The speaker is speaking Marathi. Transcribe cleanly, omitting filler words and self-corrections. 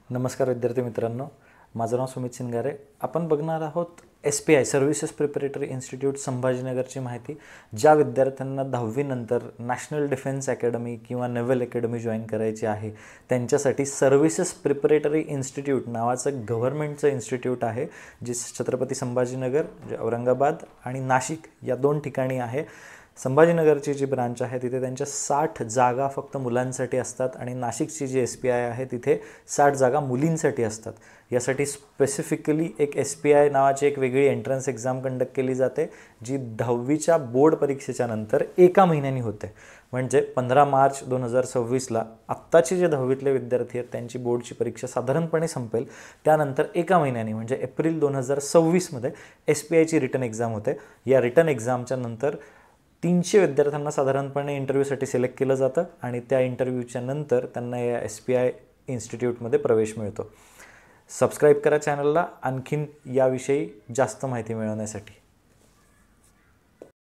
नमस्कार विद्यार्थी मित्रांनो, माझं नाव सुमित सिंगारे. आपण बघणार आहोत SPI सर्व्हिसेस प्रिपरेटरी इन्स्टिट्यूट संभाजीनगरची माहिती. ज्या विद्यार्थ्यांना 10वी नंतर नॅशनल डिफेन्स अकॅडमी किंवा नेव्हल अकॅडमी जॉईन करायची आहे त्यांच्यासाठी सर्व्हिसेस प्रिपरेटरी इन्स्टिट्यूट नावाचं गव्हर्नमेंटचं इन्स्टिट्यूट आहे, जे छत्रपती संभाजीनगर, औरंगाबाद आणि नाशिक या 2 ठिकाणी आहे. संभाजीनगरची जी ब्रांच आहे तिथे त्यांच्या 60 जागा फक्त मुलांसाठी असतात आणि नाशिकची जी SPI आहे तिथे 60 जागा मुलींसाठी असतात. यासाठी स्पेसिफिकली एक SPI नावाची एक वेगळी एंट्रन्स एक्झाम कंडक्ट केली जाते, जी 10वीच्या बोर्ड परीक्षेच्या नंतर 1 महिन्यानी होते. म्हणजे 15 मार्च 2026ला आत्ताचे जे 10वीतले विद्यार्थी आहेत त्यांची बोर्डची परीक्षा साधारणपणे संपेल. त्यानंतर 1 महिन्यानी म्हणजे एप्रिल 2026मध्ये SPIची रिटन एक्झाम होते. या रिटन एक्झामच्या नंतर 300 विद्यार्थ्यांना साधारणपणे इंटरव्ह्यूसाठी सिलेक्ट केलं जातं आणि त्या इंटरव्ह्यूच्या नंतर त्यांना या SPI इन्स्टिट्यूटमध्ये प्रवेश मिळतो. सबस्क्राईब करा चॅनलला आणखीन याविषयी जास्त माहिती मिळवण्यासाठी.